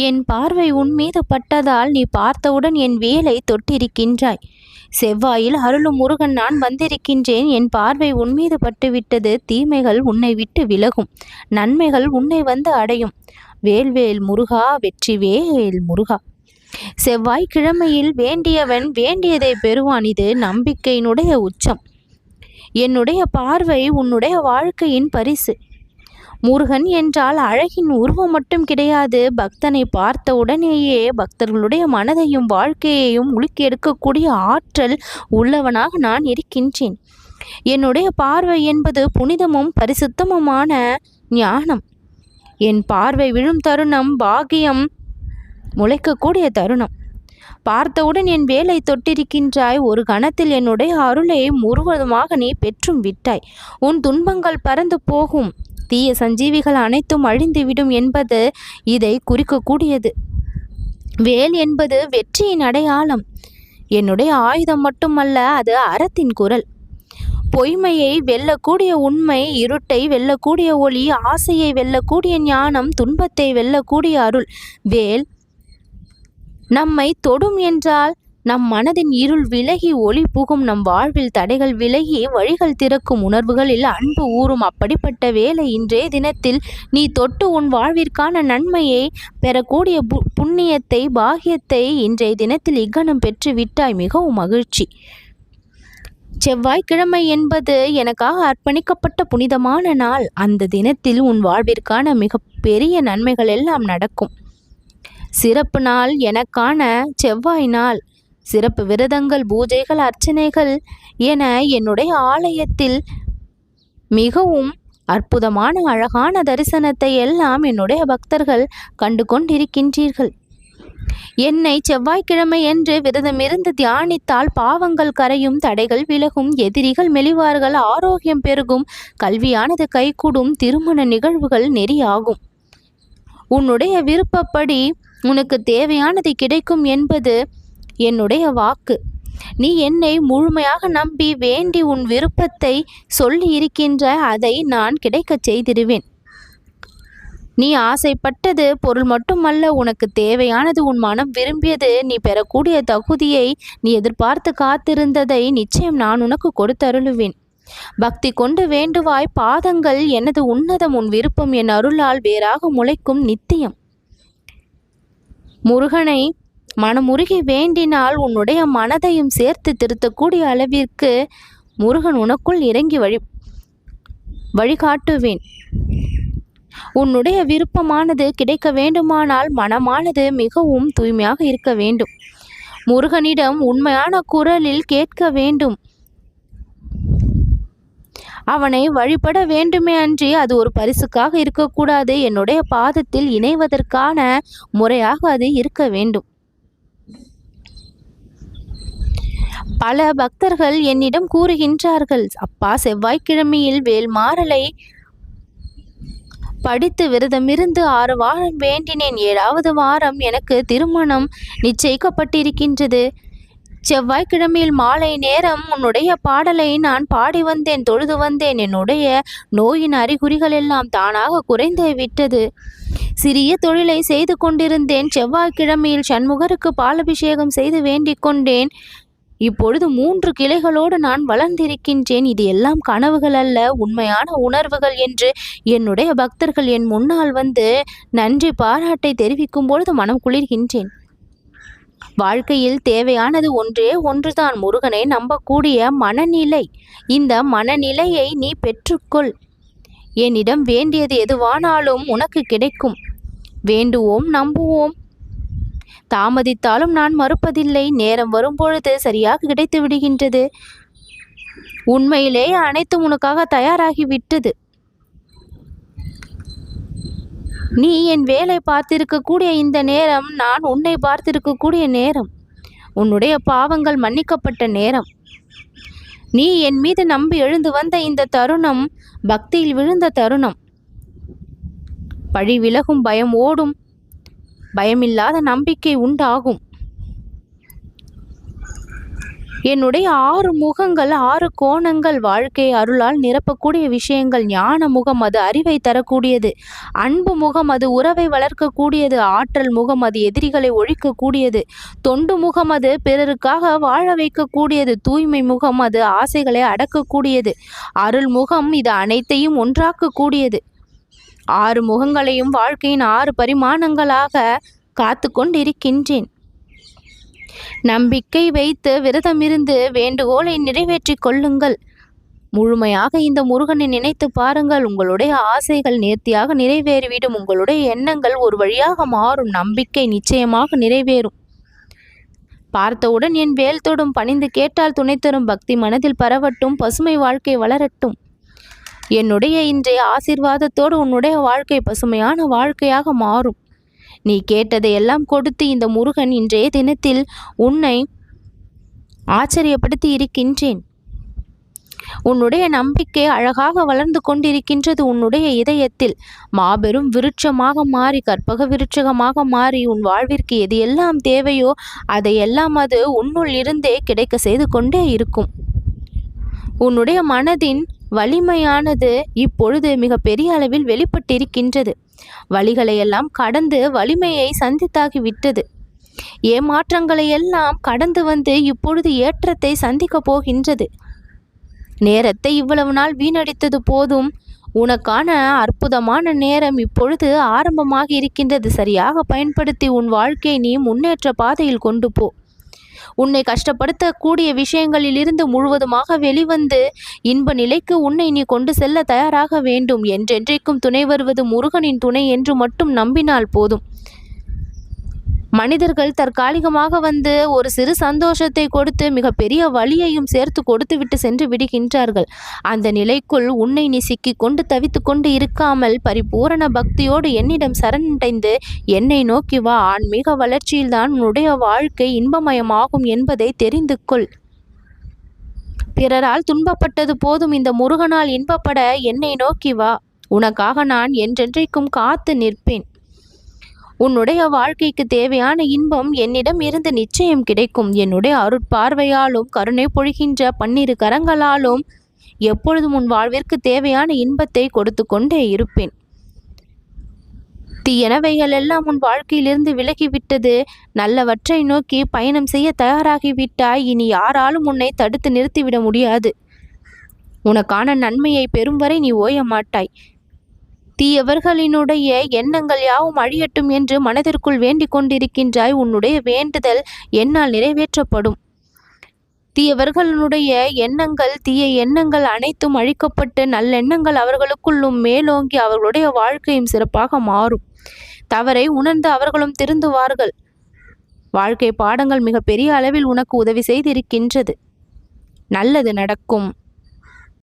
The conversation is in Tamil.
என் பார்வை உன்மீது பட்டதால் நீ பார்த்தவுடன் என் வேலை தொட்டிருக்கின்றாய். செவ்வாயில் அருளும் முருகன் நான் வந்திருக்கின்றேன். என் பார்வை உன்மீது பட்டுவிட்டது. தீமைகள் உன்னை விட்டு விலகும், நன்மைகள் உன்னை வந்து அடையும். வேல்வேல் முருகா, வெற்றிவேல் முருகா. செவ்வாய்க்கிழமையில் வேண்டியவன் வேண்டியதை பெறுவான். இது நம்பிக்கையினுடைய உச்சம். என்னுடைய பார்வை உன்னுடைய வாழ்க்கையின் பரிசு. முருகன் என்றால் அழகின் உருவம் மட்டும் கிடையாது. பக்தனை பார்த்த உடனேயே பக்தர்களுடைய மனதையும் வாழ்க்கையையும் உலுக்கி எடுக்கக்கூடிய ஆற்றல் உள்ளவனாக நான் இருக்கின்றேன். என்னுடைய பார்வை என்பது புனிதமும் பரிசுத்தமுமான ஞானம். என் பார்வை விழும் தருணம் பாக்கியம் முளைக்கக்கூடிய தருணம். பார்த்தவுடன் என் வேலை தொட்டிருக்கின்றாய். ஒரு கணத்தில் என்னுடைய அருளை முழுவதுமாக நீ பெற்றும் விட்டாய். உன் துன்பங்கள் பறந்து போகும். தீய சஞ்சீவிகள் அனைத்தும் அழிந்துவிடும் என்பது இதை குறிக்கக்கூடியது. வேல் என்பது வெற்றியின் அடையாளம். என்னுடைய ஆயுதம் மட்டுமல்ல, அது அறத்தின் குரல். பொய்மையை வெல்லக்கூடிய உண்மை, இருட்டை வெல்லக்கூடிய ஒளி, ஆசையை வெல்லக்கூடிய ஞானம், துன்பத்தை வெல்லக்கூடிய அருள். வேல் நம்மை தொடும் என்றால் நம் மனதின் இருள் விலகி ஒளி புகும். நம் வாழ்வில் தடைகள் விலகி வழிகள் திறக்கும். உணர்வுகளில் அன்பு ஊறும். அப்படிப்பட்ட வேலை இன்றைய தினத்தில் நீ தொட்டு உன் வாழ்விற்கான நன்மையை பெறக்கூடிய புண்ணியத்தை, பாகியத்தை இன்றைய தினத்தில் இக்கணம் பெற்று விட்டாய். மிகவும் மகிழ்ச்சி. செவ்வாய்க்கிழமை என்பது எனக்காக அர்ப்பணிக்கப்பட்ட புனிதமான நாள். அந்த தினத்தில் உன் வாழ்விற்கான மிக பெரிய நன்மைகள் எல்லாம் நடக்கும். சிறப்பு நாள் எனக்கான செவ்வாய் நாள். சிறப்பு விரதங்கள், பூஜைகள், அர்ச்சனைகள் என என்னுடைய ஆலயத்தில் மிகவும் அற்புதமான அழகான தரிசனத்தை எல்லாம் என்னுடைய பக்தர்கள் கண்டு கொண்டிருக்கின்றீர்கள். என்னை செவ்வாய்க்கிழமை என்று விரதமிருந்து தியானித்தால் பாவங்கள் கரையும், தடைகள் விலகும், எதிரிகள் மெலிவார்கள், ஆரோக்கியம் பெருகும், கல்வியானது கைகூடும், திருமண நிகழ்வுகள் நெறியாகும். உன்னுடைய விருப்பப்படி உனக்கு தேவையானது கிடைக்கும் என்பது என்னுடைய வாக்கு. நீ என்னை முழுமையாக நம்பி வேண்டி உன் விருப்பத்தை சொல்லி இருக்கின்ற அதை நான் கிடைக்கச் செய்திருவேன். நீ ஆசைப்பட்டது பொருள் மட்டுமல்ல, உனக்கு தேவையானது, உன் மனம் விரும்பியது, நீ பெறக்கூடிய தகுதியை, நீ எதிர்பார்த்து காத்திருந்ததை நிச்சயம் நான் உனக்கு கொடுத்தருளுவேன். பக்தி கொண்டு வேண்டுவாய். பாதங்கள் எனது உன்னதம். உன் விருப்பம் என் அருளால் வேறாக முளைக்கும் நித்தியம். முருகனை மனமுருகி வேண்டினால் உன்னுடைய மனதையும் சேர்த்து திருத்தக்கூடிய அளவிற்கு முருகன் உனக்குள் இறங்கி வழிகாட்டுவேன். உன்னுடைய விருப்பமானது கிடைக்க வேண்டுமானால் மனமானது மிகவும் தூய்மையாக இருக்க வேண்டும். முருகனிடம் உண்மையான குரலில் கேட்க வேண்டும். அவனை வழிபட வேண்டுமே அன்றி அது ஒரு பரிசுக்காக இருக்கக்கூடாது. என்னுடைய பாதத்தில் இணைவதற்கான முறையாக அது இருக்க வேண்டும். பல பக்தர்கள் என்னிடம் கூறுகின்றார்கள், அப்பா, செவ்வாய்க்கிழமையில் வேல்மாறலை படித்து விரதமிருந்து 6 வாரம் வேண்டினேன். 7வது வாரம் எனக்கு திருமணம் நிச்சயிக்கப்பட்டிருக்கின்றது. செவ்வாய்க்கிழமையில் மாலை நேரம் உன்னுடைய பாடலை நான் பாடி வந்தேன், தொழுது வந்தேன். என்னுடைய நோயின் அறிகுறிகள் எல்லாம் தானாக குறைந்து விட்டது. சிறிய தொழிலை செய்து கொண்டிருந்தேன். செவ்வாய்க்கிழமையில் சண்முகருக்கு பாலபிஷேகம் செய்து வேண்டிக் கொண்டேன். இப்பொழுது 3 கிளைகளோடு நான் வளர்ந்திருக்கின்றேன். இது எல்லாம் கனவுகள் அல்ல, உண்மையான உணர்வுகள் என்று என்னுடைய பக்தர்கள் என் முன்னால் வந்து நன்றி பாராட்டை தெரிவிக்கும் பொழுது மனம் குளிர்கின்றேன். வாழ்க்கையில் தேவையானது ஒன்றே ஒன்றுதான், முருகனை நம்பக்கூடிய மனநிலை. இந்த மனநிலையை நீ பெற்றுக்கொள். என்னிடம் வேண்டியது எதுவானாலும் உனக்கு கிடைக்கும். வேண்டுவோம், நம்புவோம். தாமதித்தாலும் நான் மறுப்பதில்லை. நேரம் வரும்பொழுது சரியாக கிடைத்து விடுகின்றது. உண்மையிலேயே அனைத்தும் உனக்காக தயாராகிவிட்டது. நீ என் வேலை பார்த்திருக்கக்கூடிய இந்த நேரம் நான் உன்னை பார்த்திருக்கக்கூடிய நேரம். உன்னுடைய பாவங்கள் மன்னிக்கப்பட்ட நேரம். நீ என் மீது நம்பி எழுந்து வந்த இந்த தருணம் பக்தியில் விழுந்த தருணம். பழி விலகும், பயம் ஓடும், பயமில்லாத நம்பிக்கை உண்டாகும். என்னுடைய 6 முகங்கள் 6 கோணங்கள் வாழ்க்கை அருளால் நிரப்பக்கூடிய விஷயங்கள். ஞான முகம் அது அறிவை தரக்கூடியது. அன்பு முகம் அது உறவை வளர்க்கக்கூடியது. ஆற்றல் முகம் அது எதிரிகளை ஒழிக்கக்கூடியது. தொண்டு முகம் அது பிறருக்காக வாழ வைக்கக்கூடியது. தூய்மை முகம் அது ஆசைகளை அடக்கக்கூடியது. அருள் முகம் இது அனைத்தையும் ஒன்றாக்கக்கூடியது. 6 முகங்களையும் வாழ்க்கையின் 6 பரிமாணங்களாக காத்து கொண்டிருக்கின்றேன். நம்பிக்கை வைத்து விரதமிருந்து வேண்டுகோளை நிறைவேற்றிக் கொள்ளுங்கள். முழுமையாக இந்த முருகனை நினைத்து பாருங்கள். உங்களுடைய ஆசைகள் நேர்த்தியாக நிறைவேறிவிடும். உங்களுடைய எண்ணங்கள் ஒரு வழியாக மாறும். நம்பிக்கை நிச்சயமாக நிறைவேறும். பார்த்தவுடன் என் வேல் தொடும். பணிந்து கேட்டால் துணை தரும். பக்தி மனதில் பரவட்டும். பசுமை வாழ்க்கை வளரட்டும். என்னுடைய இன்றைய ஆசீர்வாதத்தோடு உன்னுடைய வாழ்க்கை பசுமையான வாழ்க்கையாக மாறும். நீ கேட்டதை எல்லாம் கொடுத்து இந்த முருகன் இன்றைய தினத்தில் உன்னை ஆச்சரியப்படுத்தி இருக்கின்றேன். உன்னுடைய நம்பிக்கை அழகாக வளர்ந்து கொண்டிருக்கின்றது. உன்னுடைய இதயத்தில் மாபெரும் விருட்சமாக மாறி கற்பக விருட்சகமாக மாறி உன் வாழ்விற்கு எது எல்லாம் தேவையோ அதையெல்லாம் அது உன்னுள் இருந்தே கிடைக்க செய்து கொண்டே இருக்கும். உன்னுடைய மனதின் வலிமையானது இப்பொழுது மிக பெரிய அளவில் வெளிப்பட்டிருக்கின்றது. வழிகளை எல்லாம் கடந்து வலிமையை சந்தித்தாகிவிட்டது. ஏமாற்றங்களை எல்லாம் கடந்து வந்து இப்பொழுது ஏற்றத்தை சந்திக்க போகின்றது. நேரத்தை இவ்வளவு நாள் வீணடித்தது போதும். உனக்கான அற்புதமான நேரம் இப்பொழுது ஆரம்பமாக இருக்கின்றது. சரியாக பயன்படுத்தி உன் வாழ்க்கையை நீ முன்னேற்ற பாதையில் கொண்டு போ. உன்னை கஷ்டப்படுத்தக்கூடிய விஷயங்களிலிருந்து முழுவதுமாக வெளிவந்து இன்ப நிலைக்கு உன்னை நீ கொண்டு செல்ல தயாராக வேண்டும். என்றென்றைக்கும் துணை வருவது முருகனின் துணை என்று மட்டும் நம்பினால் போதும். மனிதர்கள் தற்காலிகமாக வந்து ஒரு சிறு சந்தோஷத்தை கொடுத்து மிக பெரிய வலியையும் சேர்த்து கொடுத்து விட்டு சென்று விடுகின்றார்கள். அந்த நிலைக்குள் உன்னை நீ சிக்கிக் கொண்டு தவித்து கொண்டு இருக்காமல் பரிபூரண பக்தியோடு என்னிடம் சரணடைந்து என்னை நோக்கி வா. ஆன்மீக வளர்ச்சியில்தான் உன்னுடைய வாழ்க்கை இன்பமயமாகும் என்பதை தெரிந்து கொள். பிறரால் துன்பப்பட்டது போதும். இந்த முருகனால் இன்பப்பட என்னை நோக்கி வா. உனக்காக நான் என்றென்றைக்கும் காத்து நிற்பேன். உன்னுடைய வாழ்க்கைக்கு தேவையான இன்பம் என்னிடம் இருந்து நிச்சயம் கிடைக்கும். என்னுடைய அருட்பார்வையாலும் கருணை பொழிகின்ற 12 கரங்களாலும் எப்பொழுதும் உன் வாழ்விற்கு தேவையான இன்பத்தை கொடுத்து கொண்டே இருப்பேன். தீயனவைகள் எல்லாம் உன் வாழ்க்கையிலிருந்து விலகிவிட்டது. நல்லவற்றை நோக்கி பயணம் செய்ய தயாராகிவிட்டாய். இனி யாராலும் உன்னை தடுத்து நிறுத்திவிட முடியாது. உனக்கான நன்மையை பெறும் வரை நீ ஓய மாட்டாய். தீயவர்களினுடைய எண்ணங்கள் யாவும் அழியட்டும் என்று மனதிற்குள் வேண்டிக் கொண்டிருக்கின்றாய். உன்னுடைய வேண்டுதல் என்னால் நிறைவேற்றப்படும். தீயவர்களுடைய எண்ணங்கள் தீய எண்ணங்கள் அனைத்தும் அழிக்கப்பட்டு நல்லெண்ணங்கள் அவர்களுக்குள்ளும் மேலோங்கி அவர்களுடைய வாழ்க்கையும் சிறப்பாக மாறும். தவறை உணர்ந்து அவர்களும் திருந்துவார்கள். வாழ்க்கை பாடங்கள் மிக பெரிய அளவில் உனக்கு உதவி செய்திருக்கின்றது. நல்லது நடக்கும்.